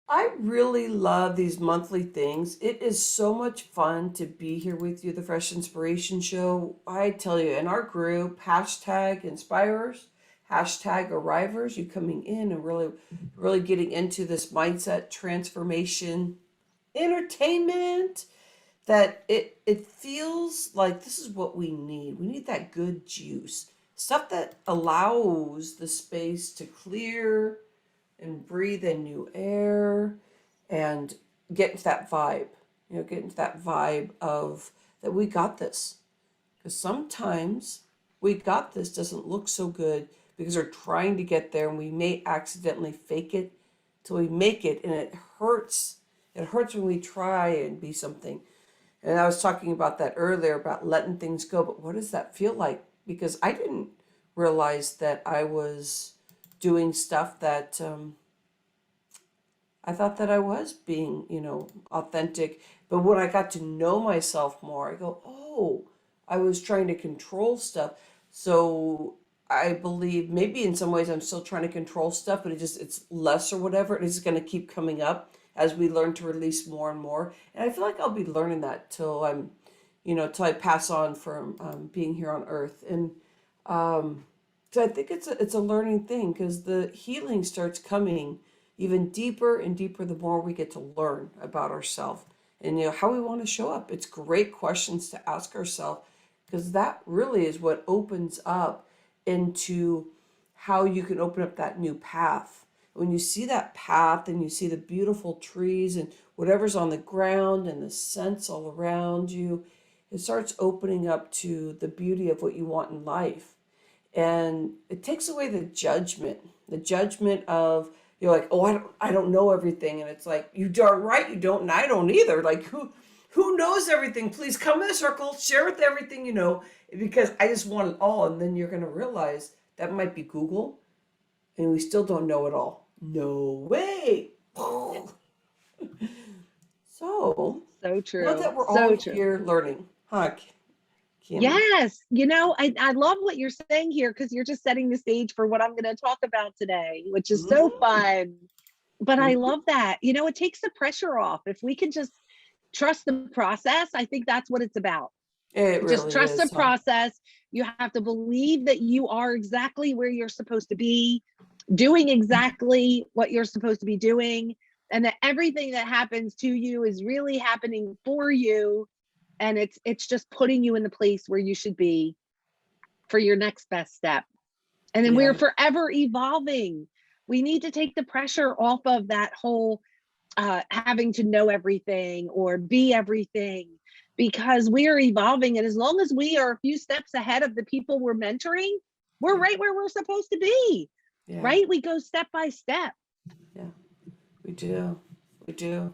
I really love these monthly things. It is so much fun to be here with you, the Fresh Inspiration Show. I tell you, in our group, hashtag inspirers, hashtag arrivers, you coming in and really getting into this mindset transformation, entertainment, that it feels like this is what we need. We need that good juice. Stuff that allows the space to clear and breathe in new air and get into that vibe. Get into that vibe of that we got this. Because sometimes we got this doesn't look so good because we're trying to get there and we may accidentally fake it till we make it, and it hurts. It hurts when we try and be something. And I was talking about that earlier about letting things go, but what does that feel like? Because I didn't realize that I was doing stuff that I thought that I was being, authentic. But when I got to know myself more, I go, oh, I was trying to control stuff. So I believe maybe in some ways I'm still trying to control stuff, but it's less or whatever. And it's going to keep coming up as we learn to release more and more. And I feel like I'll be learning that till till I pass on from being here on Earth. And so I think it's a learning thing because the healing starts coming even deeper and deeper the more we get to learn about ourselves and how we want to show up. It's great questions to ask ourselves because that really is what opens up into how you can open up that new path. When you see that path and you see the beautiful trees and whatever's on the ground and the scents all around you, it starts opening up to the beauty of what you want in life. And it takes away the judgment of you're like, oh, I don't know everything, and it's like you darn right you don't, and I don't either. Like who knows everything? Please come in a circle, share with everything you know, because I just want it all. And then you're gonna realize that might be Google, and we still don't know it all. No way. So So now true. that we're all So true. here learning, huh, Kimmy? Yes. I love what you're saying here because you're just setting the stage for what I'm going to talk about today, which is so Mm-hmm. fun. But I Mm-hmm. love that. It takes the pressure off. If we can just trust the process, I think that's what it's about. It Just really trust the is, huh? process. You have to believe that you are exactly where you're supposed to be, doing exactly what you're supposed to be doing, and that everything that happens to you is really happening for you, and it's just putting you in the place where you should be for your next best step. And then we're Yeah. forever evolving. We need to take the pressure off of that whole having to know everything or be everything, because we are evolving. And as long as we are a few steps ahead of the people we're mentoring, we're Yeah. right where we're supposed to be, Yeah. right? We go step by step. Yeah. We do. We do.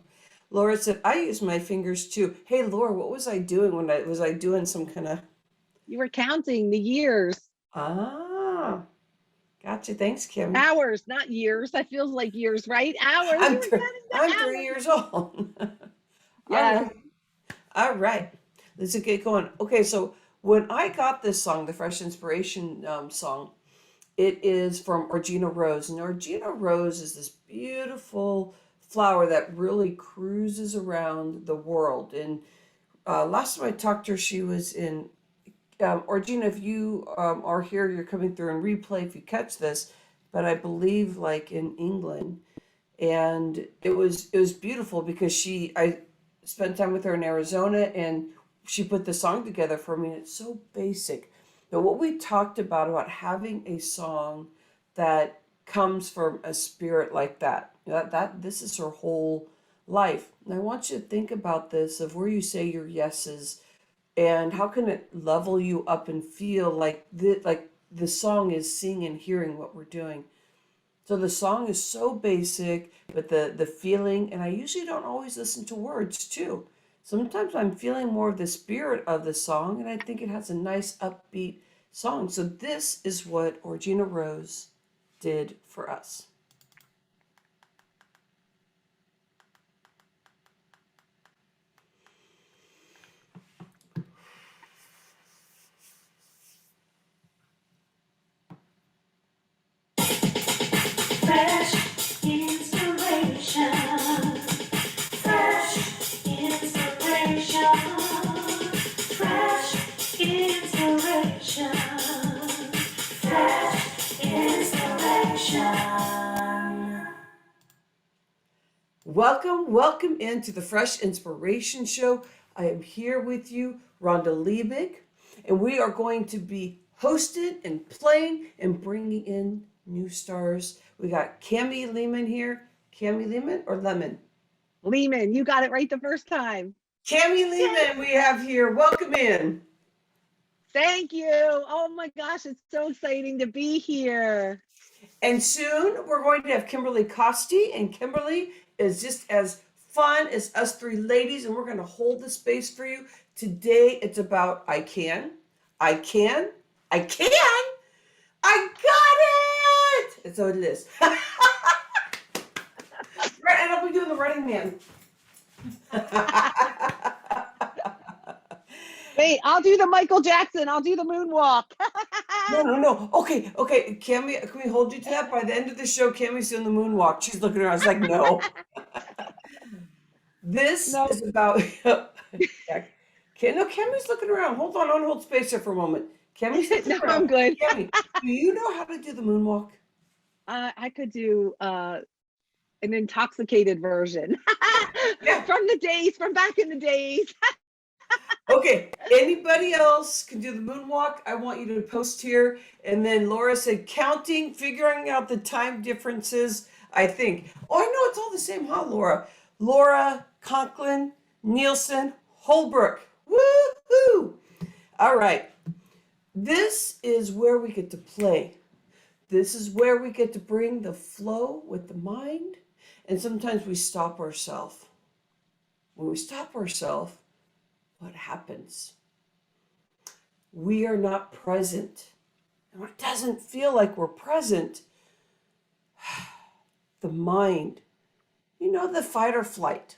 Laura said, I use my fingers too. Hey, Laura, what was I doing when I doing some kind of, You were counting the years, ah, gotcha. Thanks, Kim. hours, not years. That feels like years, right? Hours. You I'm, were th- counting I'm the 3 years old. All hours. right. All right. Let's get going. Okay. So when I got this song, the Fresh Inspiration song, it is from Orgina Rose. And Orgina Rose is this beautiful flower that really cruises around the world. And last time I talked to her, she was in. Or Gina, if you are here, you're coming through in replay if you catch this, but I believe like in England, and it was beautiful because I spent time with her in Arizona, and she put the song together for me. And it's so basic, but what we talked about having a song that comes from a spirit like that this is her whole life. And I want you to think about this of where you say your yeses and how can it level you up and feel like the song is seeing and hearing what we're doing. So the song is so basic, but the feeling, and I usually don't always listen to words too. Sometimes I'm feeling more of the spirit of the song, and I think it has a nice upbeat song. So this is what Orgina Rose did for us. Fresh inspiration. Welcome into the Fresh Inspiration Show. I am here with you, Rhonda Liebig, and we are going to be hosting and playing and bringing in new stars. We got Cami Lehman here. Cami Lehman or Lemon? Lehman, you got it right the first time. Cami Lehman, we have here. Welcome in. Thank you. Oh my gosh, it's so exciting to be here. And soon we're going to have Kimberly Costi, and Kimberly is just as fun as us three ladies, and we're going to hold the space for you. Today it's about I can, I can, I can, I got it! And so it is. Right, and I'll be doing the Running Man. Wait, I'll do the Michael Jackson. I'll do the moonwalk. No. Okay. Cami, can we hold you to that? By the end of the show, Cami's doing the moonwalk. She's looking around. I was like, no. This is about. No, Cami's looking around. Hold on, hold space here for a moment. Cami's looking No, around. I'm good. Cami, do you know how to do the moonwalk? I could do an intoxicated version Yeah. from back in the days. Okay, anybody else can do the moonwalk? I want you to post here. And then Laura said counting, figuring out the time differences, I think. Oh, I know it's all the same, huh, Laura? Laura, Conklin, Nielsen, Holbrook. Woohoo! All right. This is where we get to play. This is where we get to bring the flow with the mind. And sometimes we stop ourselves. When we stop ourselves, what happens? We are not present. And when it doesn't feel like we're present, the mind, the fight or flight.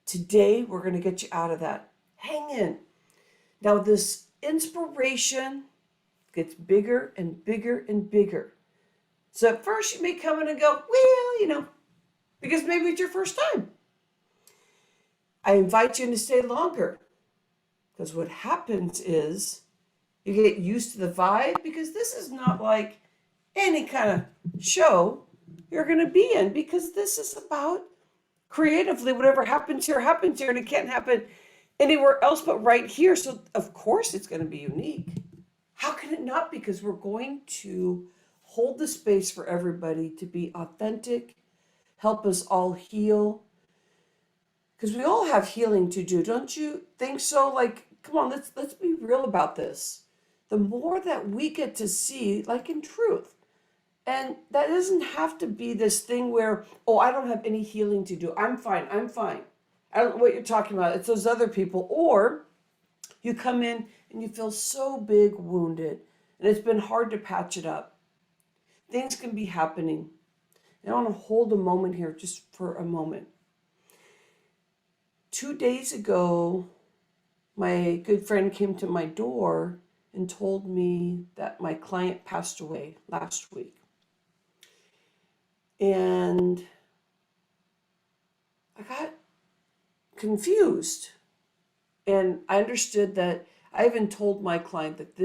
Today, we're going to get you out of that. Hang in. Now, this inspiration gets bigger and bigger and bigger. So at first, you may come in and go, well, because maybe it's your first time. I invite you to stay longer, because what happens is you get used to the vibe, because this is not like any kind of show you're going to be in, because this is about creatively, whatever happens here, and it can't happen anywhere else but right here. So of course it's going to be unique. How can it not? Because we're going to hold the space for everybody to be authentic, help us all heal. Because we all have healing to do, don't you think so? Like, come on, let's be real about this. The more that we get to see, like in truth, and that doesn't have to be this thing where, oh, I don't have any healing to do. I'm fine. I don't know what you're talking about. It's those other people. Or you come in and you feel so big wounded, and it's been hard to patch it up. Things can be happening. And I want to hold a moment here, just for a moment. 2 days ago, my good friend came to my door and told me that my client passed away last week. And I got confused. And I understood that I even told my client that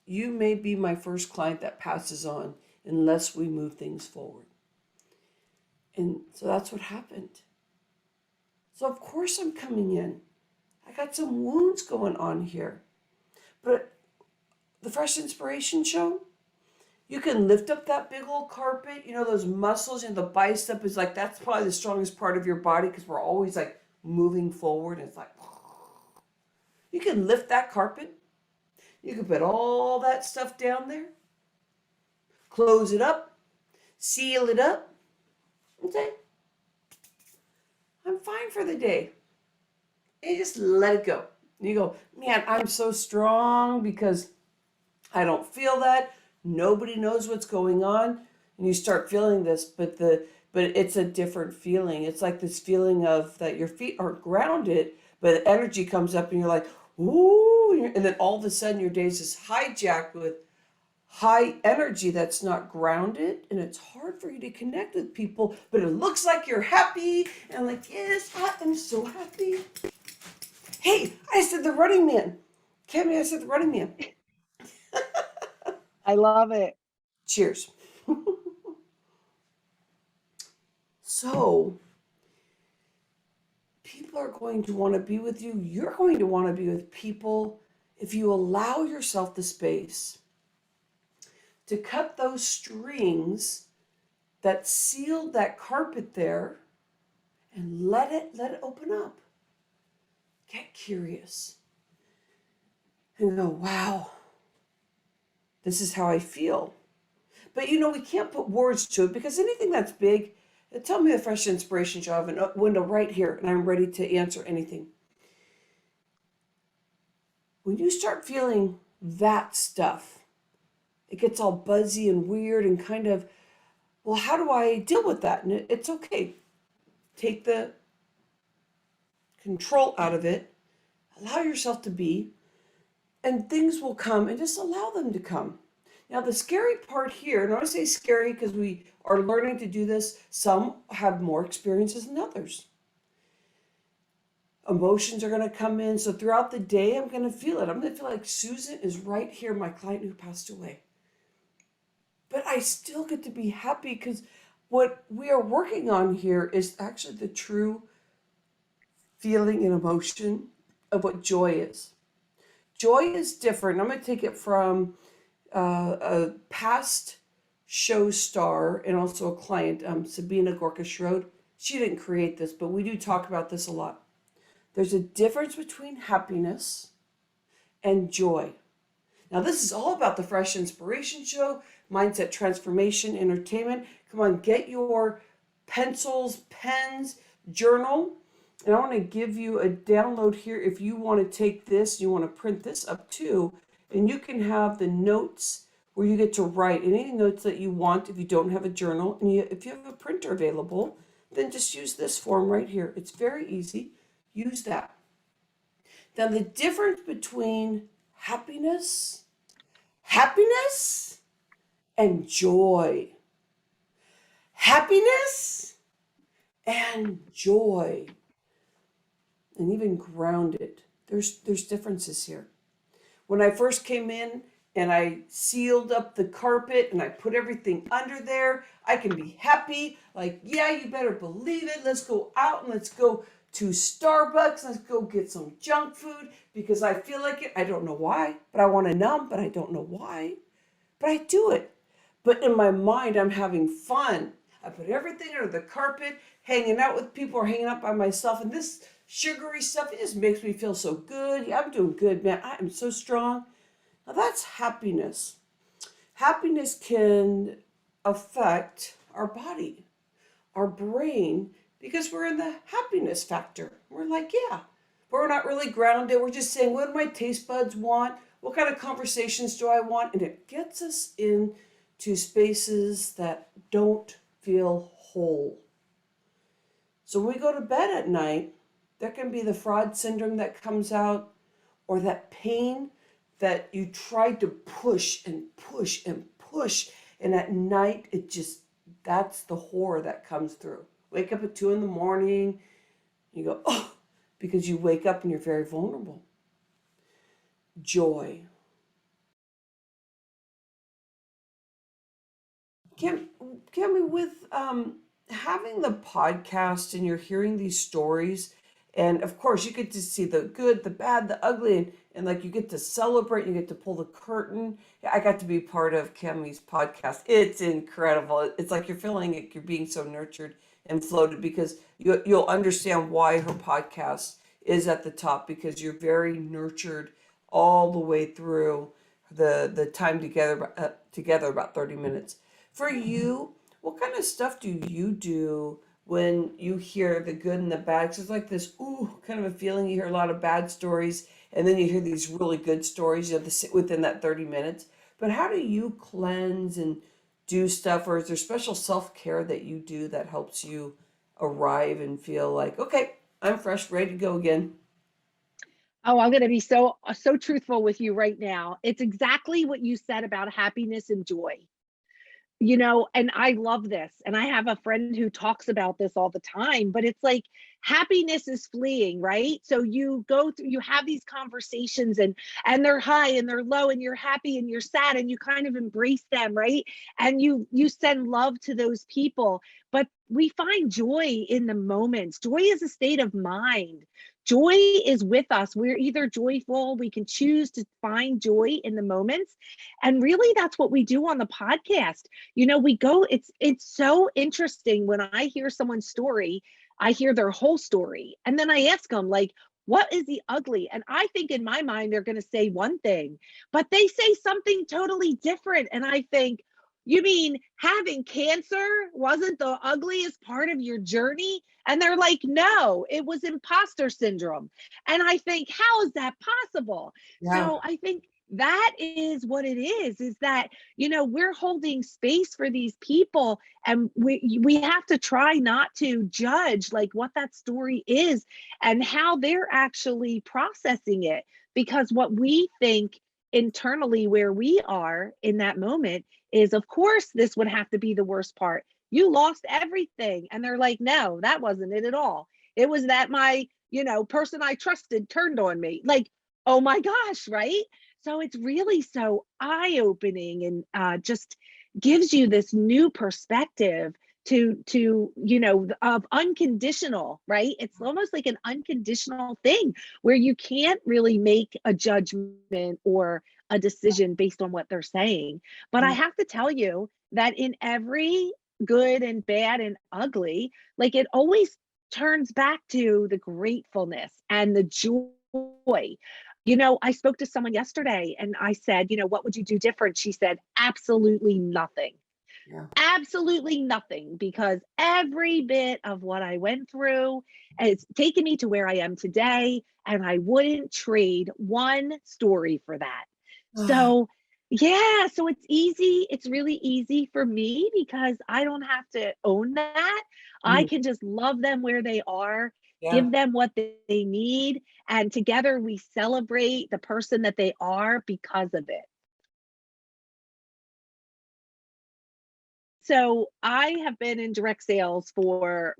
you may be my first client that passes on unless we move things forward. And so that's what happened. So of course I'm coming in. I got some wounds going on here. But the Fresh Inspiration Show, you can lift up that big old carpet, those muscles, the bicep is like, that's probably the strongest part of your body, because we're always like moving forward. And it's like, you can lift that carpet. You can put all that stuff down there, close it up, seal it up, and say, I'm fine for the day. And you just let it go. And you go, man, I'm so strong because I don't feel that. Nobody knows what's going on. And you start feeling this, but it's a different feeling. It's like this feeling of that your feet aren't grounded, but the energy comes up and you're like, ooh, and then all of a sudden your day's just hijacked with high energy that's not grounded, and it's hard for you to connect with people, but it looks like you're happy, and I'm like, yes, I am so happy. Hey, I said the Running Man. Cami, I said the Running Man. I love it. Cheers. So people are going to want to be with you. You're going to want to be with people if you allow yourself the space to cut those strings that sealed that carpet there and let it open up. Get curious and go, wow, this is how I feel. But we can't put words to it, because anything that's big, tell me the fresh inspiration show. I have a window right here and I'm ready to answer anything. When you start feeling that stuff, it gets all buzzy and weird and kind of, well, how do I deal with that? And it's okay. Take the control out of it, allow yourself to be, and things will come, and just allow them to come. Now, the scary part here, and I want to say scary because we are learning to do this, some have more experiences than others. Emotions are going to come in. So throughout the day, I'm going to feel it. I'm going to feel like Susan is right here, my client who passed away. But I still get to be happy, because what we are working on here is actually the true feeling and emotion of what joy is. Joy is different. I'm going to take it from a past show star and also a client, Sabina Gorka-Schroed. She didn't create this, but we do talk about this a lot. There's a difference between happiness and joy. Now, this is all about the Fresh Inspiration Show, Mindset Transformation, Entertainment. Come on, get your pencils, pens, journal. And I want to give you a download here if you want to take this, you want to print this up too, and you can have the notes where you get to write any notes that you want if you don't have a journal. And if you have a printer available, then just use this form right here. It's very easy. Use that. Now, the difference between happiness and joy. Happiness and joy. And even grounded. There's differences here. When I first came in and I sealed up the carpet and I put everything under there, I can be happy. Like, yeah, you better believe it. Let's go out and let's go to Starbucks. Let's go get some junk food because I feel like it. I don't know why, but I want to numb, but I don't know why. But I do it. But in my mind, I'm having fun. I put everything under the carpet, hanging out with people or hanging out by myself. And this sugary stuff, it just makes me feel so good. Yeah, I'm doing good, man. I am so strong. Now that's happiness. Happiness can affect our body, our brain, because we're in the happiness factor. We're like, yeah, but we're not really grounded. We're just saying, what do my taste buds want? What kind of conversations do I want? And it gets us into spaces that don't feel whole. So when we go to bed at night, there can be the fraud syndrome that comes out, or that pain that you tried to push and push and push. And at night, that's the horror that comes through. Wake up at 2 a.m, you go, oh, because you wake up and you're very vulnerable. Joy. Can we, with having the podcast and you're hearing these stories, and of course you get to see the good, the bad, the ugly, and like you get to celebrate, you get to pull the curtain. I got to be part of Cammie's podcast. It's incredible. It's like you're feeling it, you're being so nurtured and floated, because you'll understand why her podcast is at the top, because you're very nurtured all the way through the time together about 30 minutes. For you, what kind of stuff do you do when you hear the good and the bad? 'Cause it's like this, ooh, kind of a feeling. You hear a lot of bad stories, and then you hear these really good stories. You have to sit within that 30 minutes. But how do you cleanse and do stuff? Or is there special self-care that you do that helps you arrive and feel like, okay, I'm fresh, ready to go again? Oh, I'm going to be so truthful with you right now. It's exactly what you said about happiness and joy. And I love this. And I have a friend who talks about this all the time, but it's like happiness is fleeing, right? So you go through, you have these conversations, and they're high and they're low, and you're happy and you're sad, and you kind of embrace them, right? And you send love to those people. But we find joy in the moments. Joy is a state of mind. Joy is with us. We're either joyful, we can choose to find joy in the moments. And really that's what we do on the podcast. We go, it's so interesting when I hear someone's story, I hear their whole story. And then I ask them like, what is the ugly? And I think in my mind, they're going to say one thing, but they say something totally different. And I think, you mean having cancer wasn't the ugliest part of your journey? And they're like, no, it was imposter syndrome. And I think, how is that possible? Yeah. So I think that is what it is that, we're holding space for these people, and we have to try not to judge like what that story is and how they're actually processing it. Because what we think internally where we are in that moment is, of course, this would have to be the worst part. You lost everything. And they're like, no, that wasn't it at all. It was that my, person I trusted turned on me. Like, oh my gosh, right? So it's really so eye opening, and just gives you this new perspective of unconditional, right? It's almost like an unconditional thing where you can't really make a judgment or a decision based on what they're saying. But I Yeah. have to tell you that in every good and bad and ugly, like, it always turns back to the gratefulness and the joy. I spoke to someone yesterday and I said, what would you do different? She said, absolutely nothing. Yeah. Absolutely nothing, because every bit of what I went through has taken me to where I am today, and I wouldn't trade one story for that. So, yeah, so it's easy. It's really easy for me because I don't have to own that. I Mhm. can just love them where they are, Yeah. give them what they need, and together we celebrate the person that they are because of it. So I have been in direct sales for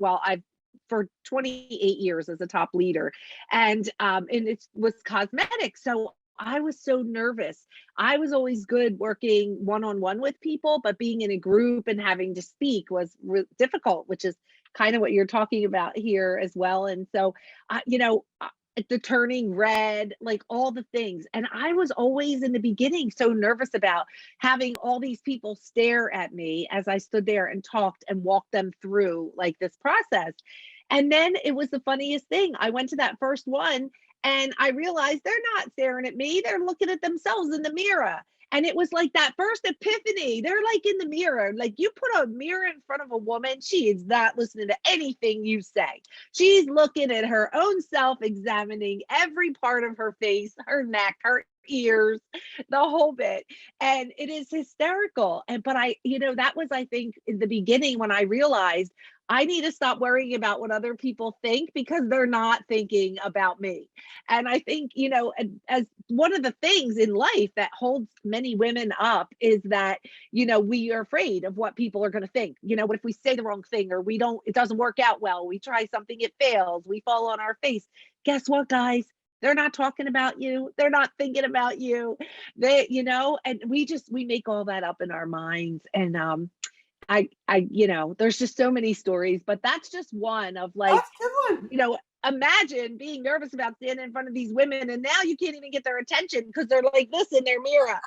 28 years as a top leader, and it was cosmetics. So I was so nervous. I was always good working one on one with people, but being in a group and having to speak was difficult, which is kind of what you're talking about here as well. And so, the turning red, like all the things. And I was always in the beginning so nervous about having all these people stare at me as I stood there and talked and walked them through like this process. And then it was the funniest thing. I went to that first one and I realized they're not staring at me, they're looking at themselves in the mirror. And it was like that first epiphany. They're like in the mirror. Like, you put a mirror in front of a woman, she is not listening to anything you say. She's looking at her own self, examining every part of her face, her neck, her ears, the whole bit. And it is hysterical. And but that was, I think, in the beginning when I realized I need to stop worrying about what other people think, because they're not thinking about me. And I think, as one of the things in life that holds many women up is that, we are afraid of what people are going to think. What if we say the wrong thing, or it doesn't work out well, we try something, it fails, we fall on our face. Guess what, guys? They're not talking about you. They're not thinking about you. And we make all that up in our minds. And there's just so many stories, but that's just one of, like, That's a good one. imagine being nervous about standing in front of these women, and now you can't even get their attention because they're like this in their mirror.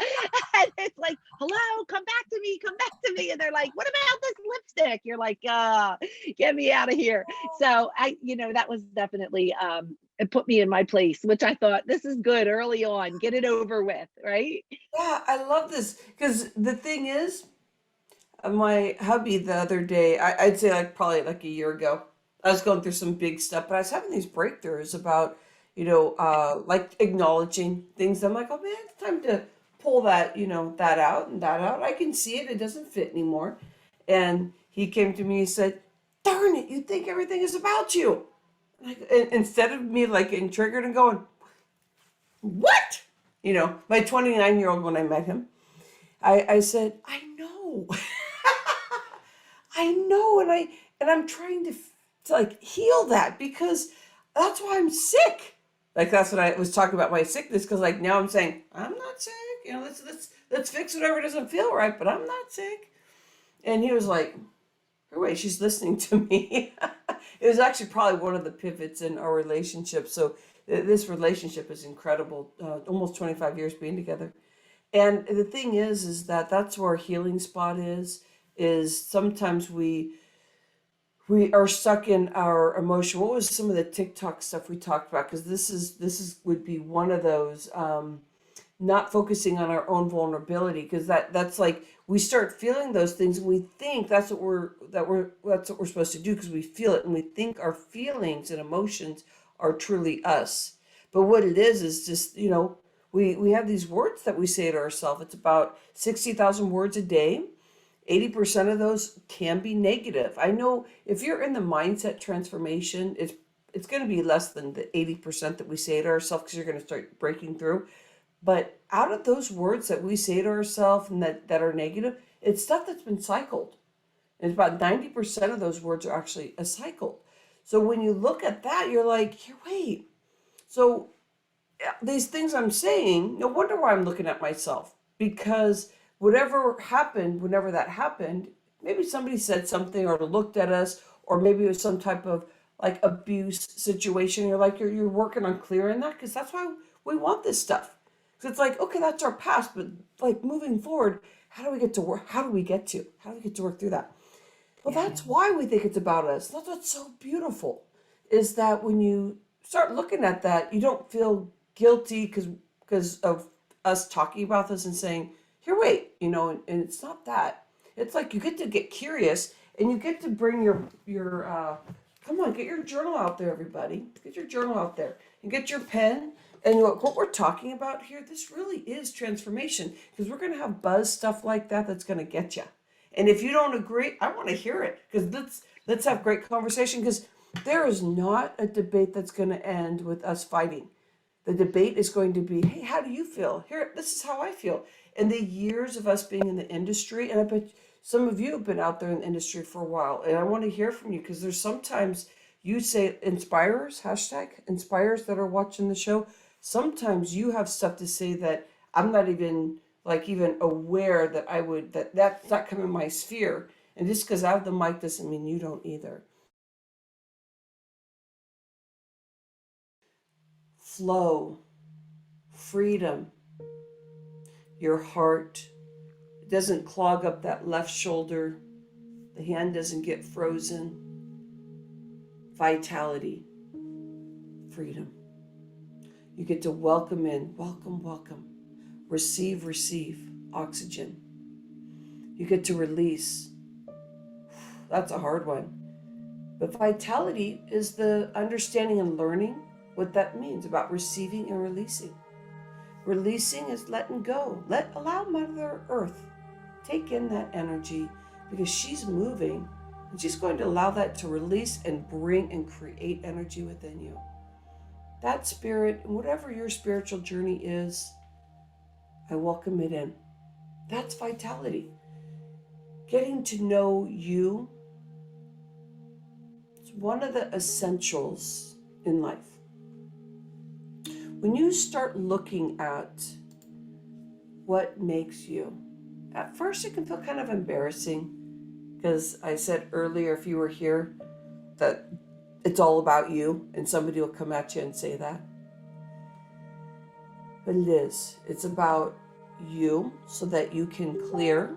And it's like, hello, come back to me. And they're like, what about this lipstick? You're like, get me out of here. So that was definitely, it put me in my place, which I thought, this is good early on, get it over with, right? Yeah, I love this because the thing is, my hubby the other day, I'd say like probably like a year ago, I was going through some big stuff, but I was having these breakthroughs about, like acknowledging things. I'm like, oh man, it's time to pull that, that out and that out. I can see it. It doesn't fit anymore. And he came to me and said, darn it, you think everything is about you. Like, instead of me like getting triggered and going, what? My 29-year-old when I met him, I said, I know. I know, and I'm trying to like heal that because that's why I'm sick. Like that's what I was talking about my sickness because like now I'm saying I'm not sick. Let's fix whatever doesn't feel right, but I'm not sick. And he was like, wait, she's listening to me. It was actually probably one of the pivots in our relationship. So this relationship is incredible. Almost 25 years being together. And the thing is that that's where our healing spot is sometimes we are stuck in our emotion. What was some of the TikTok stuff we talked about? Because this is would be one of those not focusing on our own vulnerability, because that's like we start feeling those things and we think that's what we're supposed to do because we feel it and we think our feelings and emotions are truly us. But what it is just, we have these words that we say to ourselves. It's about 60,000 words a day. 80% of those can be negative. I know if you're in the mindset transformation, it's going to be less than the 80% that we say to ourselves because you're going to start breaking through. But out of those words that we say to ourselves and that are negative, it's stuff that's been cycled. And about 90% of those words are actually cycled. So when you look at that, you're like, here, wait. So these things I'm saying, no wonder why I'm looking at myself. Because whatever happened, whenever that happened, maybe somebody said something or looked at us, or maybe it was some type of like abuse situation. You're like, you're working on clearing that because that's why we want this stuff. Because it's like, okay, that's our past, but like moving forward, how do we get to work? How do we get to work through that? Well, that's why we think it's about us. That's what's so beautiful is that when you start looking at that, you don't feel guilty because of us talking about this and saying, here, wait, and it's not that. It's like you get to get curious and you get to bring your come on, get your journal out there, everybody. Get your journal out there and get your pen. And what we're talking about here, this really is transformation because we're going to have buzz stuff like that's going to get you. And if you don't agree, I want to hear it because let's have great conversation because there is not a debate that's going to end with us fighting. The debate is going to be, hey, how do you feel? Here, this is how I feel. And the years of us being in the industry, and I bet some of you have been out there in the industry for a while, and I want to hear from you because there's sometimes you say inspirers, hashtag inspirers that are watching the show. Sometimes you have stuff to say that I'm not even aware that's not coming in my sphere. And just because I have the mic doesn't mean you don't either. Flow, freedom, your heart. It doesn't clog up that left shoulder. The hand doesn't get frozen. Vitality, freedom. You get to welcome in, welcome. Receive, oxygen. You get to release. That's a hard one. But vitality is the understanding and learning what that means about receiving and releasing. Releasing is letting go. Allow Mother Earth take in that energy because she's moving and she's going to allow that to release and bring and create energy within you. That spirit, and whatever your spiritual journey is, I welcome it in. That's vitality. Getting to know you is one of the essentials in life. When you start looking at what makes you, at first it can feel kind of embarrassing because I said earlier, if you were here, that it's all about you and somebody will come at you and say that. But it is. It's about you so that you can clear.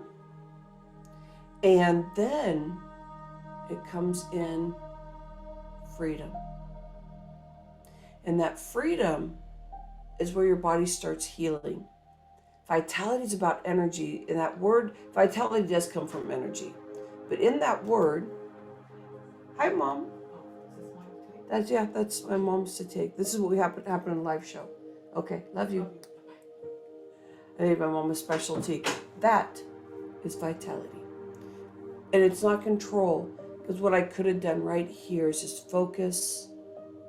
And then it comes in freedom. And that freedom is where your body starts healing. Vitality is about energy. And that word, vitality does come from energy. But in that word, hi, Mom. That's my mom's to take. This is what happened in a live show. Okay, love you. I made my mom a specialty. That is vitality. And it's not control, because what I could have done right here is just focus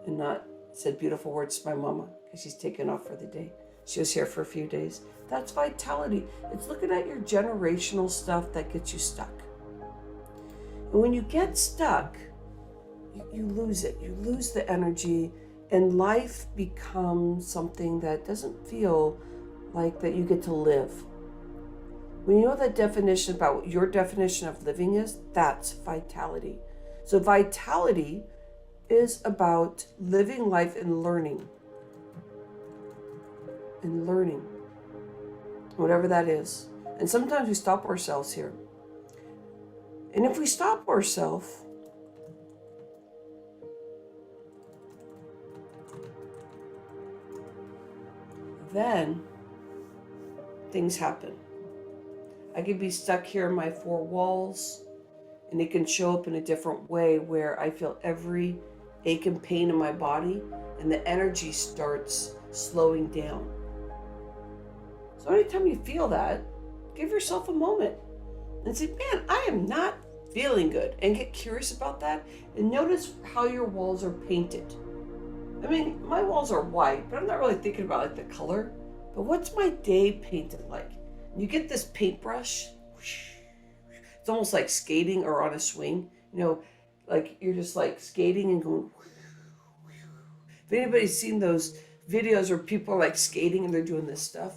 and not said beautiful words to my mama, because she's taken off for the day. She was here for a few days. That's vitality. It's looking at your generational stuff that gets you stuck. And when you get stuck, you lose it. You lose the energy, and life becomes something that doesn't feel like that you get to live. When you know that definition about what your definition of living is, that's vitality. So vitality is about living life and learning. And learning. Whatever that is. And sometimes we stop ourselves here. And if we stop ourselves, then things happen. I could be stuck here in my four walls, and it can show up in a different way where I feel every ache and pain in my body, and the energy starts slowing down. So anytime you feel that, give yourself a moment and say, man, I am not feeling good. And get curious about that and notice how your walls are painted. I mean, my walls are white, but I'm not really thinking about like the color. But what's my day painted like? You get this paintbrush, it's almost like skating or on a swing. You know, like you're just like skating and going. If anybody's seen those videos where people are like skating and they're doing this stuff,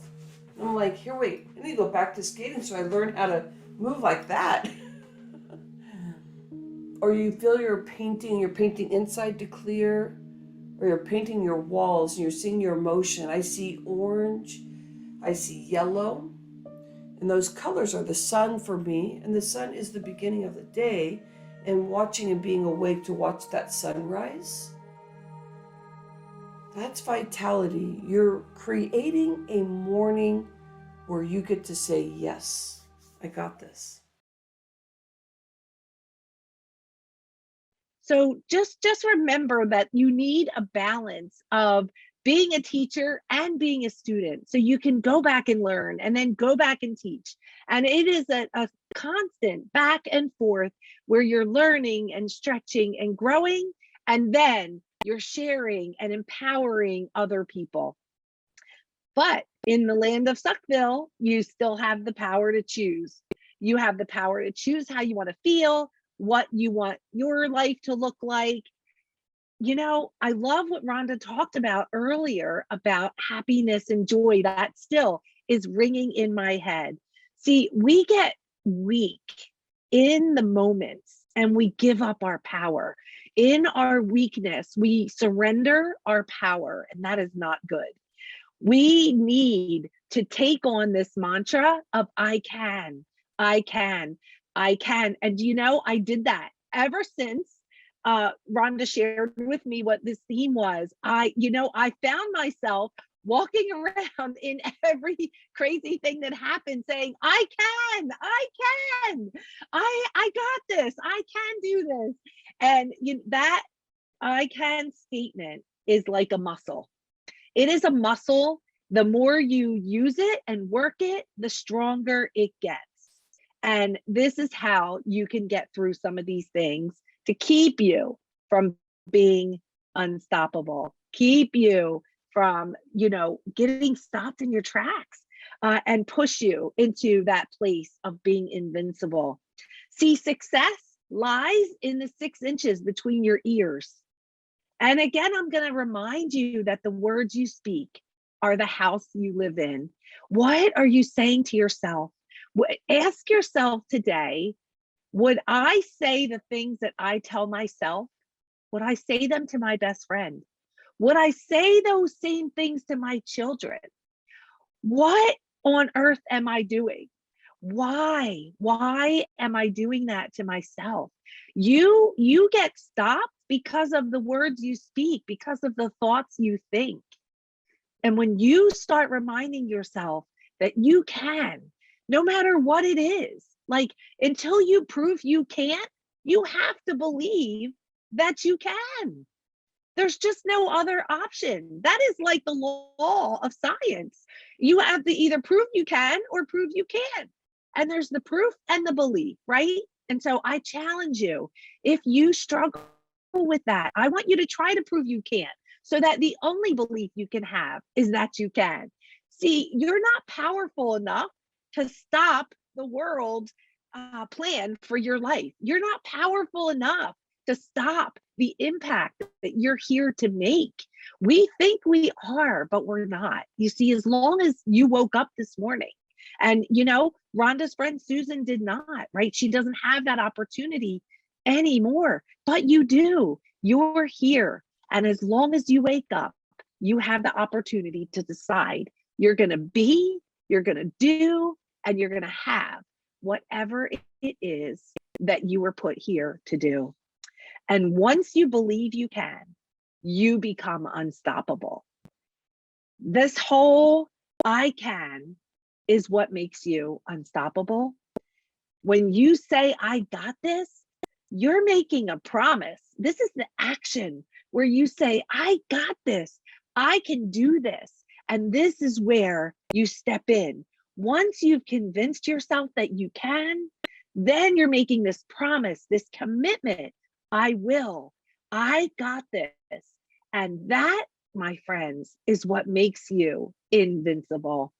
I'm like, here, wait, I need to go back to skating so I learn how to move like that. Or you feel you're painting inside to clear, or you're painting your walls and you're seeing your emotion. I see orange, I see yellow, and those colors are the sun for me, and the sun is the beginning of the day, and watching and being awake to watch that sunrise. That's vitality. You're creating a morning where you get to say, yes, I got this. So just remember that you need a balance of being a teacher and being a student, so you can go back and learn and then go back and teach. And it is a constant back and forth where you're learning and stretching and growing, and then you're sharing and empowering other people. But in the land of Suckville, you still have the power to choose. You have the power to choose how you want to feel, what you want your life to look like. You know, I love what Rhonda talked about earlier about happiness and joy. That still is ringing in my head. See, we get weak in the moments and we give up our power. In our weakness, we surrender our power, and that is not good. We need to take on this mantra of I can, I can, I can. And you know, I did that ever since Rhonda shared with me what this theme was. I found myself walking around in every crazy thing that happened saying, I can, I got this, I can do this. And that I can statement is like a muscle. It is a muscle. The more you use it and work it, the stronger it gets. And this is how you can get through some of these things to keep you from being unstoppable, keep you from, getting stopped in your tracks, and push you into that place of being invincible. See, success lies in the 6 inches between your ears. And again, I'm going to remind you that the words you speak are the house you live in. What are you saying to yourself? Ask yourself today, would I say the things that I tell myself? Would I say them to my best friend? Would I say those same things to my children? What on earth am I doing? Why am I doing that to myself? You get stopped because of the words you speak, because of the thoughts you think. And when you start reminding yourself that you can, no matter what it is, like until you prove you can't, you have to believe that you can. There's just no other option. That is like the law of science. You have to either prove you can or prove you can't. And there's the proof and the belief, right? And so I challenge you, if you struggle with that, I want you to try to prove you can't, so that the only belief you can have is that you can. See, you're not powerful enough to stop the world plan for your life. You're not powerful enough to stop the impact that you're here to make. We think we are, but we're not. You see, as long as you woke up this morning And, Rhonda's friend Susan did not, right? She doesn't have that opportunity anymore, but you do. You're here. And as long as you wake up, you have the opportunity to decide you're going to be, you're going to do, and you're going to have whatever it is that you were put here to do. And once you believe you can, you become unstoppable. This whole I can is what makes you unstoppable. When you say, I got this, you're making a promise. This is the action where you say, I got this. I can do this. And this is where you step in. Once you've convinced yourself that you can, then you're making this promise, this commitment. I will. I got this. And that, my friends, is what makes you invincible.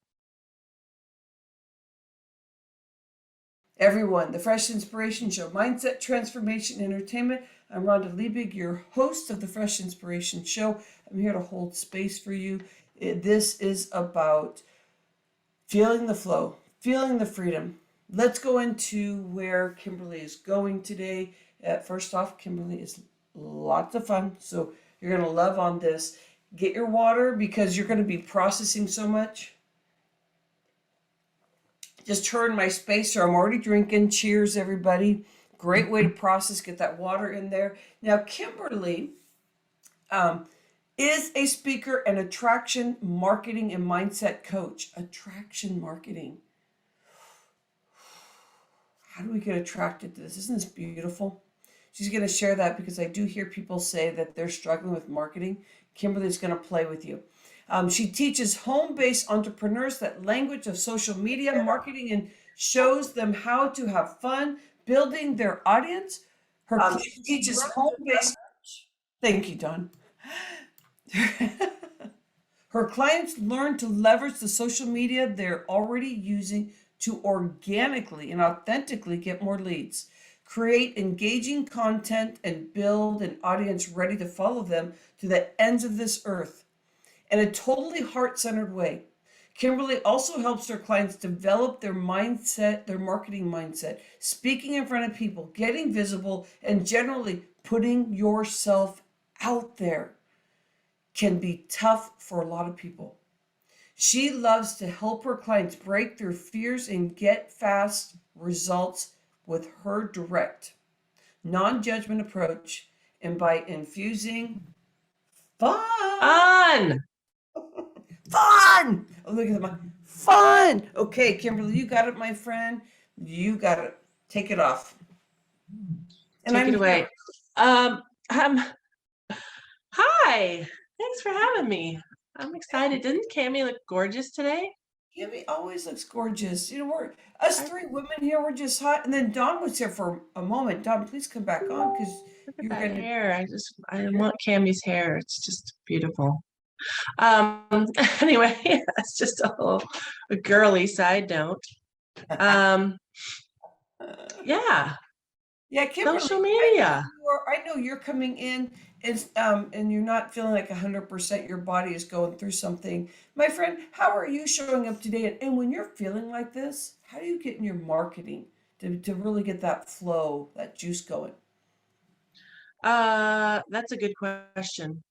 Everyone, the Fresh Inspiration Show, Mindset, Transformation, Entertainment. I'm Rhonda Liebig, your host of the Fresh Inspiration Show. I'm here to hold space for you. This is about feeling the flow, feeling the freedom. Let's go into where Kimberly is going today. First off, Kimberly is lots of fun, so you're going to love on this. Get your water because you're going to be processing so much. Just turn my spacer. I'm already drinking. Cheers, everybody. Great way to process. Get that water in there. Now, Kimberly is a speaker and attraction marketing and mindset coach. Attraction marketing. How do we get attracted to this? Isn't this beautiful? She's going to share that because I do hear people say that they're struggling with marketing. Kimberly's going to play with you. She teaches home-based entrepreneurs that language of social media marketing and shows them how to have fun building their audience. She teaches home-based. Thank you, Don. Her clients learn to leverage the social media they're already using to organically and authentically get more leads, create engaging content, and build an audience ready to follow them to the ends of this earth in a totally heart-centered way. Kimberly also helps her clients develop their mindset, their marketing mindset, speaking in front of people, getting visible, and generally putting yourself out there can be tough for a lot of people. She loves to help her clients break their fears and get fast results with her direct, non-judgment approach and by infusing fun. Fun! Oh, look at the fun! Okay, Kimberly, you got it, my friend. You got it. Take it off. And take it away. Hi. Thanks for having me. I'm excited. Didn't Cammie look gorgeous today? Cammie always looks gorgeous. We're us three women here. We're just hot. And then Dawn was here for a moment. Dawn, please come back on because you're gonna hair. I want Cammie's hair. It's just beautiful. Anyway, that's just a girly side note. Yeah, Kimberly, social media. I know you're coming in and you're not feeling like 100%. Your body is going through something. My friend, how are you showing up today? And when you're feeling like this, how do you get in your marketing to really get that flow, that juice going? That's a good question.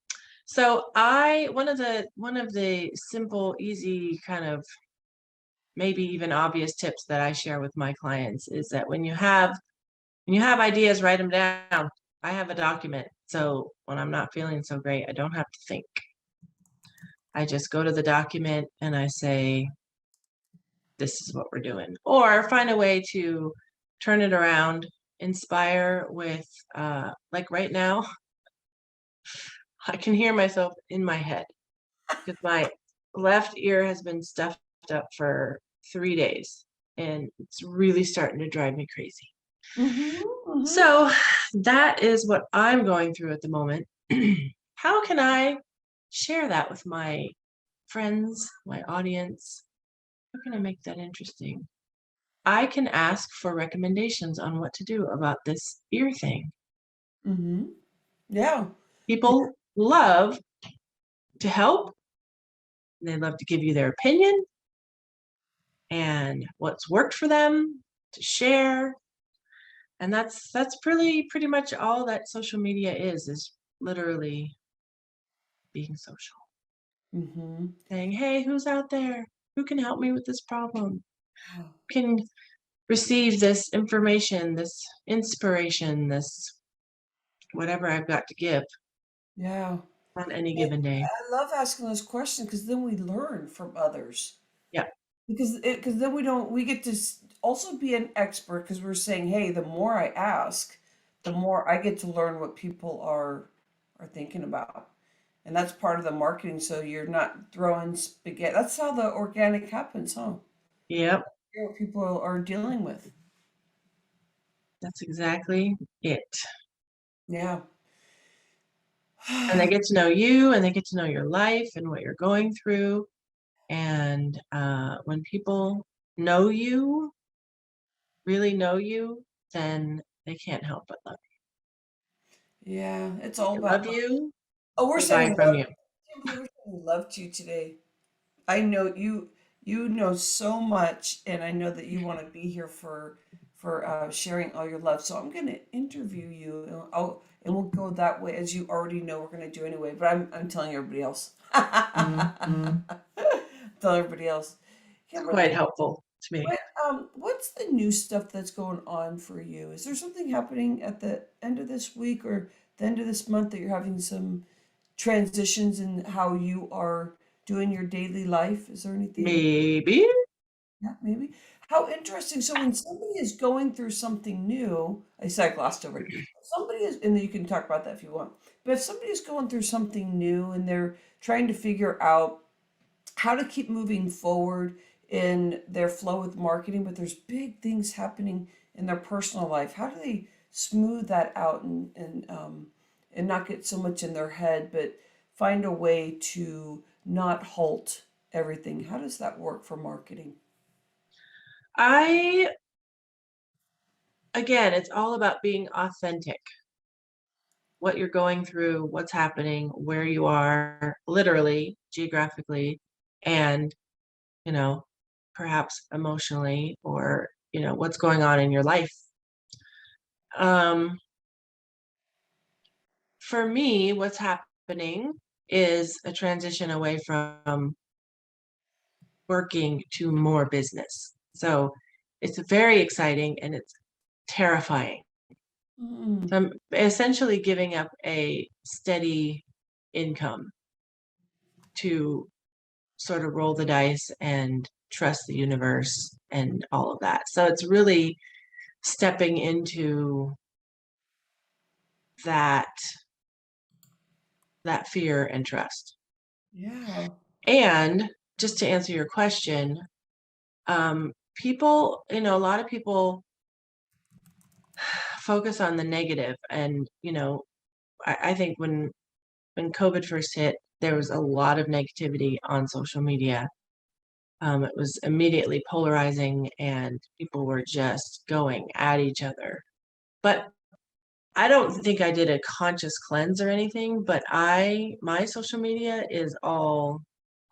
So one of the simple, easy, kind of maybe even obvious tips that I share with my clients is that when you have ideas, write them down. I have a document. So when I'm not feeling so great, I don't have to think. I just go to the document and I say, this is what we're doing. Or find a way to turn it around, inspire with, like right now, I can hear myself in my head because my left ear has been stuffed up for 3 days and it's really starting to drive me crazy. So that is what I'm going through at the moment. How can I share that with my friends, my audience? How can I make that interesting? I can ask for recommendations on what to do about this ear thing. Yeah. People love to help. They love to give you their opinion. and what's worked for them to share. And that's pretty much all that social media is literally being social. Mm-hmm. Saying, hey, who's out there? Who can help me with this problem? Wow. Who can receive this information, this inspiration, this whatever I've got to give Yeah. on any Well, given day. I love asking those questions because then we learn from others. Yeah. Because then we get to also be an expert because we're saying, hey, the more I ask, the more I get to learn what people are thinking about. And that's part of the marketing. So you're not throwing spaghetti. That's how the organic happens, huh? Yep. Hear what people are dealing with. That's exactly it. Yeah. And they get to know you and they get to know your life and what you're going through. And when people know you, really know you, then they can't help but love Yeah. It's you. all They about love you, Oh, we're they saying buy we from love you. I can't believe we're saying we love you today. I know you know so much, and I know that you want to be here for sharing all your love. So I'm going to interview you, and we'll go that way, as you already know we're going to do anyway. But I'm telling everybody else. Mm-hmm. Tell everybody else. Quite Kimberly, helpful to me. what's the new stuff that's going on for you? Is there something happening at the end of this week or the end of this month that you're having some transitions in how you are doing your daily life? Is there anything? Maybe. Yeah, maybe. How interesting. So when somebody is going through something new, I said I glossed over it. Somebody is, and you can talk about that if you want. But if somebody is going through something new and they're trying to figure out how to keep moving forward in their flow with marketing, but there's big things happening in their personal life. How do they smooth that out and not get so much in their head, but find a way to not halt everything? How does that work for marketing? I, again, it's all about being authentic. What you're going through, what's happening, where you are, literally, geographically, and, you know, perhaps emotionally, or, what's going on in your life. Um, for me, what's happening is a transition away from working to more business. So it's very exciting and it's terrifying. Mm, So I'm essentially giving up a steady income to sort of roll the dice and trust the universe and all of that. So it's really stepping into that fear and trust. yeah. And just to answer your question, people, a lot of people focus on the negative. And, I think when COVID first hit, there was a lot of negativity on social media. It was immediately polarizing and people were just going at each other. But I don't think I did a conscious cleanse or anything, but my social media is all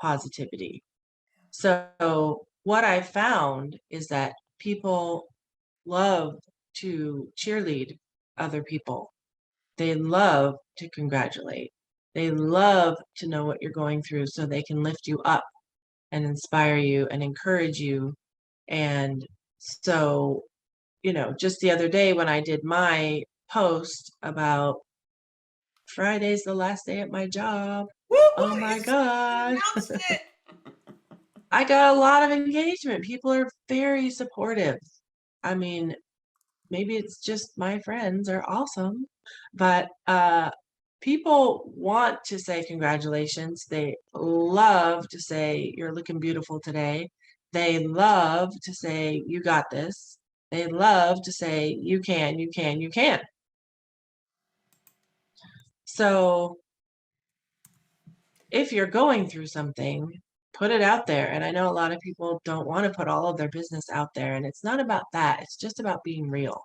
positivity. So what I found is that people love to cheerlead other people. They love to congratulate. They love to know what you're going through so they can lift you up and inspire you and encourage you. And so, just the other day when I did my post about Friday's the last day at my job, Woo woo! oh my You God, announced it. I got a lot of engagement. People are very supportive. I mean, maybe it's just my friends are awesome, but people want to say congratulations. They love to say you're looking beautiful today. They love to say you got this. They love to say you can, you can, you can. So if you're going through something, put it out there. And I know a lot of people don't want to put all of their business out there, and it's not about that. It's just about being real.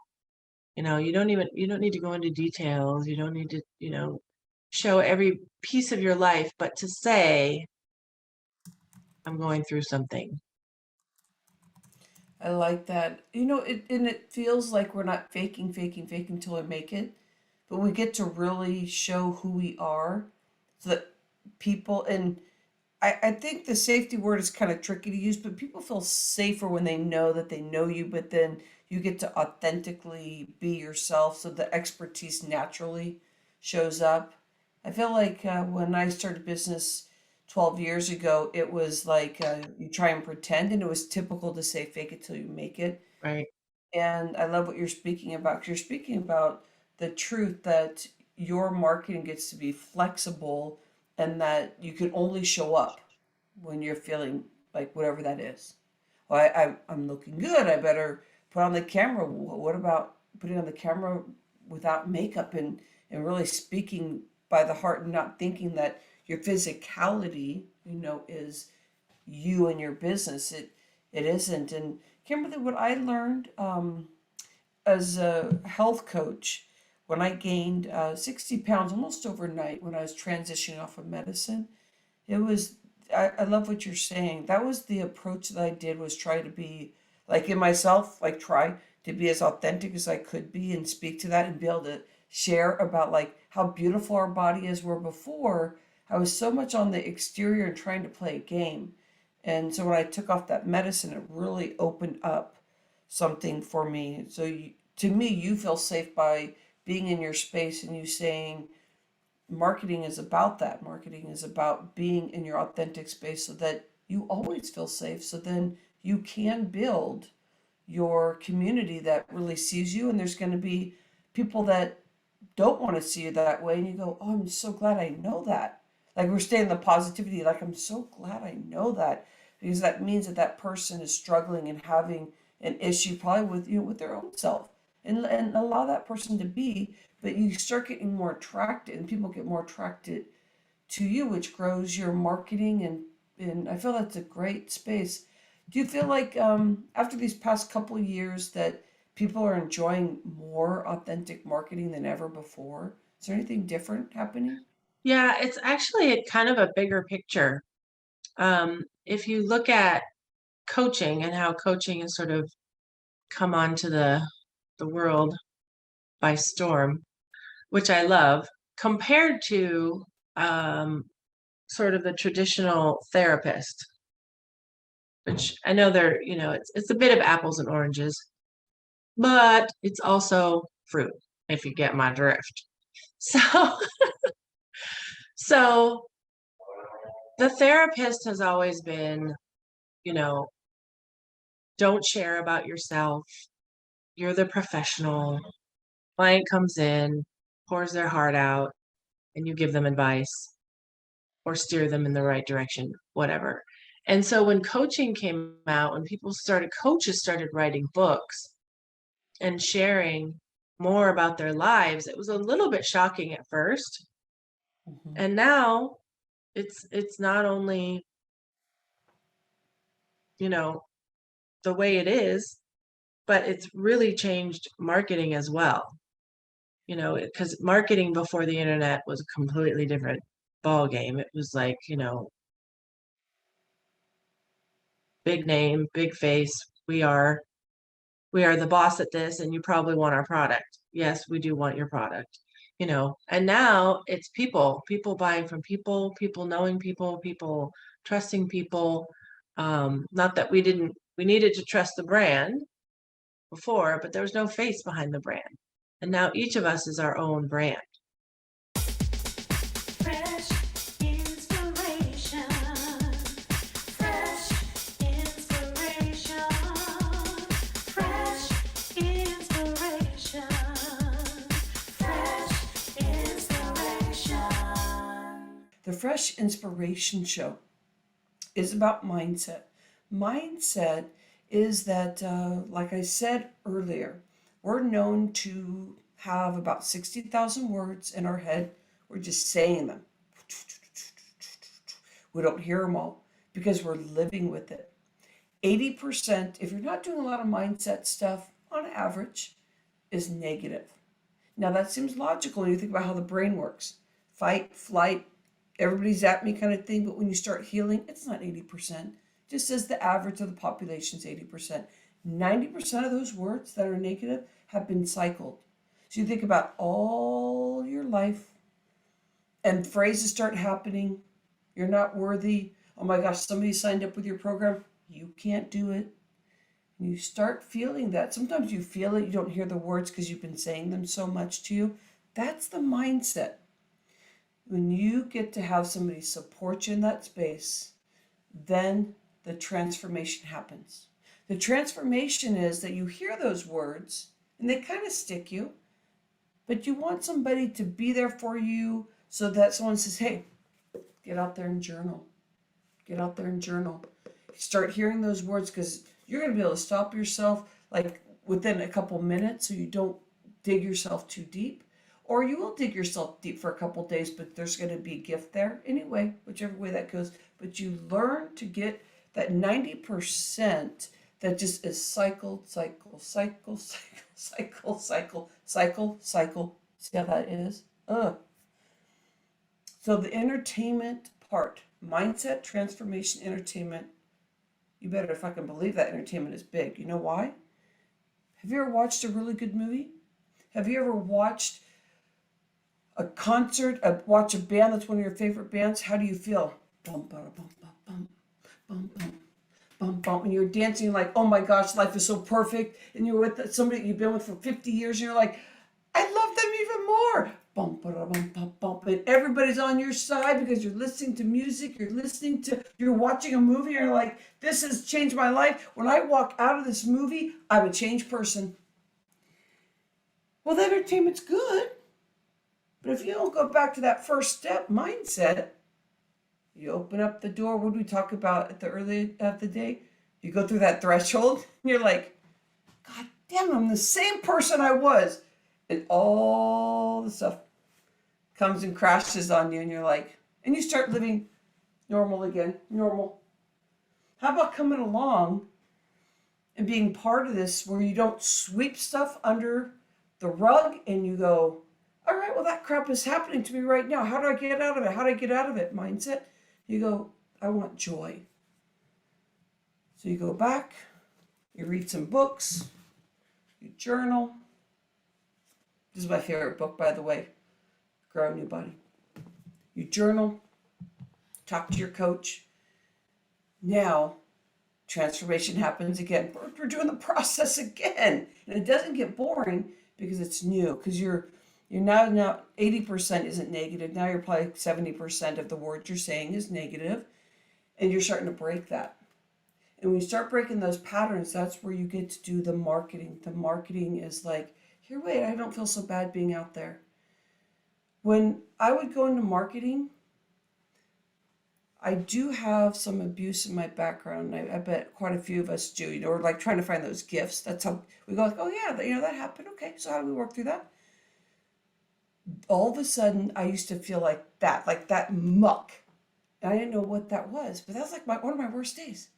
You don't need to go into details. You don't need to, show every piece of your life, but to say, I'm going through something. I like that. And it feels like we're not faking till we make it, but we get to really show who we are so that people, and I think the safety word is kind of tricky to use, but people feel safer when they know that they know you, but then you get to authentically be yourself, so the expertise naturally shows up. I feel like when I started business 12 years ago, it was like you try and pretend, and it was typical to say fake it till you make it. Right. And I love what you're speaking about, 'cause you're speaking about the truth that your marketing gets to be flexible and that you can only show up when you're feeling like whatever that is. Well, I'm looking good. I better put on the camera. What about putting on the camera without makeup and really speaking by the heart and not thinking that your physicality, is you and your business. It isn't. And Kimberly, what I learned as a health coach when I gained 60 pounds almost overnight when I was transitioning off of medicine, it was, I love what you're saying. That was the approach that I did, was try to be like in myself, like try to be as authentic as I could be and speak to that and be able to share about like how beautiful our body is, where before I was so much on the exterior and trying to play a game. And so when I took off that medicine, it really opened up something for me. So to me, you feel safe by being in your space and you saying, marketing is about that. Marketing is about being in your authentic space so that you always feel safe. So then you can build your community that really sees you. And there's going to be people that don't want to see you that way. And you go, oh, I'm so glad I know that. Like we're staying in the positivity. Like, I'm so glad I know that, because that means that that person is struggling and having an issue probably with, with their own self, and allow that person to be, but you start getting more attracted and people get more attracted to you, which grows your marketing. And I feel that's a great space. Do you feel like after these past couple of years that people are enjoying more authentic marketing than ever before? Is there anything different happening? Yeah, it's actually a kind of a bigger picture. If you look at coaching and how coaching has sort of come onto the world by storm, which I love, compared to sort of the traditional therapist, which I know it's a bit of apples and oranges, but it's also fruit, if you get my drift. So so the therapist has always been, you know, don't share about yourself. You're the professional. Client comes in, pours their heart out, and you give them advice or steer them in the right direction, whatever. And so when coaching came out, when coaches started writing books and sharing more about their lives, it was a little bit shocking at first. Hmm. And now it's not only, you know, the way it is, but it's really changed marketing as well. Because marketing before the internet was a completely different ball game. It was like, big name, big face. We are we are the boss at this, and you probably want our product. Yes, we do want your product. And now it's people buying from people knowing people trusting people. Not that we needed to trust the brand before, but there was no face behind the brand. And now each of us is our own brand. Fresh inspiration. Fresh inspiration. Fresh inspiration. Fresh inspiration. The Fresh Inspiration Show is about mindset. Mindset is that, like I said earlier, we're known to have about 60,000 words in our head. We're just saying them. We don't hear them all because we're living with it. 80%, if you're not doing a lot of mindset stuff, on average, is negative. Now that seems logical when you think about how the brain works. Fight, flight, everybody's at me kind of thing. But when you start healing, it's not 80%. Just as the average of the population is 80%. 90% of those words that are negative have been cycled. So you think about all your life and phrases start happening. You're not worthy. Oh my gosh, somebody signed up with your program. You can't do it. And you start feeling that. Sometimes you feel it. You don't hear the words because you've been saying them so much to you. That's the mindset. When you get to have somebody support you in that space, then the transformation happens. The transformation is that you hear those words and they kind of stick you, but you want somebody to be there for you so that someone says, hey, get out there and journal. Get out there and journal. Start hearing those words because you're going to be able to stop yourself like within a couple minutes so you don't dig yourself too deep. Or you will dig yourself deep for a couple days, but there's going to be a gift there anyway, whichever way that goes. But you learn to get that 90% that just is cycle. See how that is? So the entertainment part, mindset, transformation, entertainment, you better fucking believe that entertainment is big. You know why? Have you ever watched a really good movie? Have you ever watched a concert, watch a band that's one of your favorite bands? How do you feel? Bum, bum, bum, bum, bum, bum, bum, bum, bum. And you're dancing like, oh my gosh, life is so perfect. And you're with somebody you've been with for 50 years, and you're like, I love them even more. Bum, bum, bum, bum, bum. And everybody's on your side because you're listening to music, you're watching a movie, and you're like, this has changed my life. When I walk out of this movie, I'm a changed person. Well, the entertainment's good. But if you don't go back to that first step, mindset, you open up the door. What did we talk about at the early of the day? You go through that threshold, and you're like, God damn, I'm the same person I was. And all the stuff comes and crashes on you, and you're like, and you start living normal again, normal. How about coming along and being part of this where you don't sweep stuff under the rug and you go, all right, well, that crap is happening to me right now. How do I get out of it? How do I get out of it? Mindset. You go, I want joy. So you go back, you read some books, you journal. This is my favorite book, by the way, Grow a New Body. You journal, talk to your coach. Now, transformation happens again. We're doing the process again. And it doesn't get boring because it's new, because you're now 80% isn't negative. Now you're probably 70% of the words you're saying is negative, and you're starting to break that. And when you start breaking those patterns, that's where you get to do the marketing. The marketing is like, here, wait, I don't feel so bad being out there. When I would go into marketing, I do have some abuse in my background. I bet quite a few of us do, or like trying to find those gifts. That's how we go like, oh yeah, that happened. Okay, so how do we work through that? All of a sudden, I used to feel like that muck. And I didn't know what that was, but that was like one of my worst days.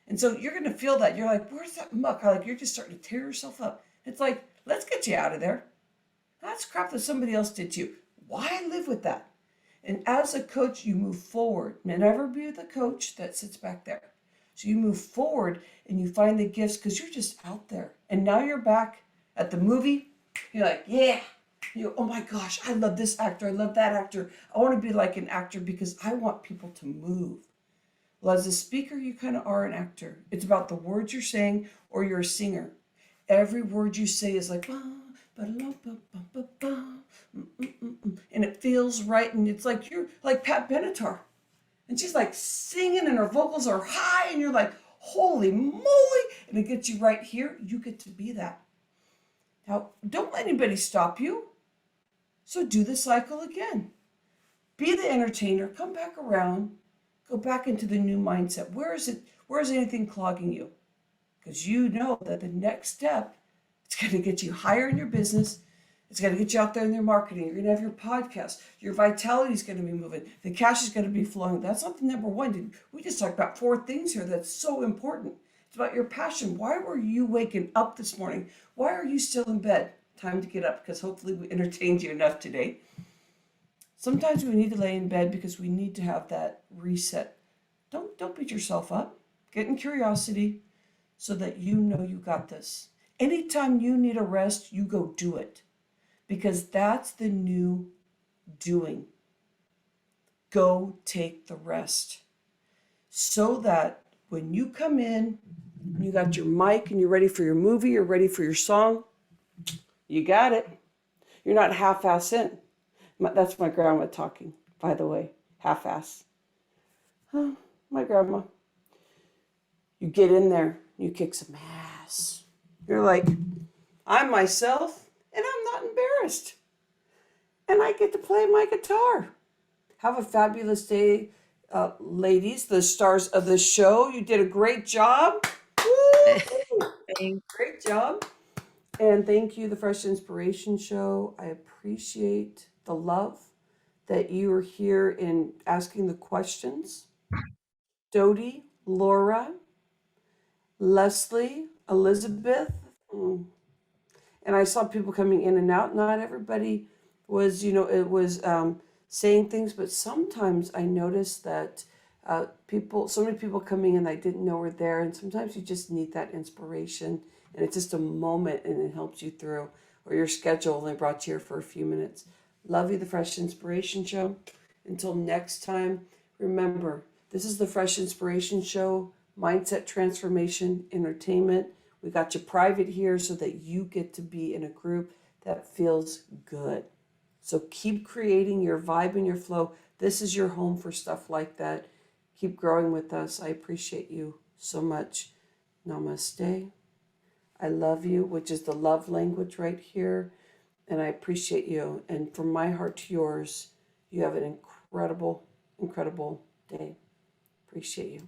And so you're going to feel that. You're like, where's that muck? You're just starting to tear yourself up. It's like, let's get you out of there. That's crap that somebody else did to you. Why live with that? And as a coach, you move forward. Never be the coach that sits back there. So you move forward and you find the gifts because you're just out there. And now you're back at the movie. You're like, yeah. You go, oh my gosh, I love this actor. I love that actor. I want to be like an actor because I want people to move. Well, as a speaker, you kind of are an actor. It's about the words you're saying, or you're a singer. Every word you say is like, and it feels right. And it's like you're like Pat Benatar. And she's like singing and her vocals are high and you're like, holy moly. And it gets you right here. You get to be that. Now, don't let anybody stop you. So do the cycle again. Be the entertainer. Come back around. Go back into the new mindset. Where is it? Where is anything clogging you? Because you know that the next step, it's going to get you higher in your business. It's going to get you out there in your marketing. You're going to have your podcast. Your vitality is going to be moving. The cash is going to be flowing. That's something number one. We just talked about 4 things here that's so important. It's about your passion. Why were you waking up this morning? Why are you still in bed? Time to get up because hopefully we entertained you enough today. Sometimes we need to lay in bed because we need to have that reset. Don't beat yourself up. Get in curiosity. so that you know you got this. Anytime you need a rest, you go do it, because that's the new doing. Go take the rest, so that when you come in, you got your mic and you're ready for your movie, you're ready for your song, you got it. You're not half-ass in. That's my grandma talking, by the way. Half-ass. Huh, my grandma. You get in there, you kick some ass. You're like, I'm myself, and I'm not embarrassed. And I get to play my guitar. Have a fabulous day, ladies, the stars of the show. You did a great job. Woo! Thank Great job. And thank you, the Fresh Inspiration Show. I appreciate the love that you are here in asking the questions. Dodie, Laura, Leslie, Elizabeth. And I saw people coming in and out. Not everybody was, it was saying things, but sometimes I noticed that so many people coming in I didn't know were there. And sometimes you just need that inspiration, and it's just a moment and it helps you through, or your schedule only brought you here for a few minutes. Love you, the Fresh Inspiration Show. Until next time, remember, this is the Fresh Inspiration Show, mindset transformation, entertainment. We got you private here so that you get to be in a group that feels good. So keep creating your vibe and your flow. This is your home for stuff like that. Keep growing with us. I appreciate you so much. Namaste. I love you, which is the love language right here. And I appreciate you. And from my heart to yours, you have an incredible, incredible day. Appreciate you.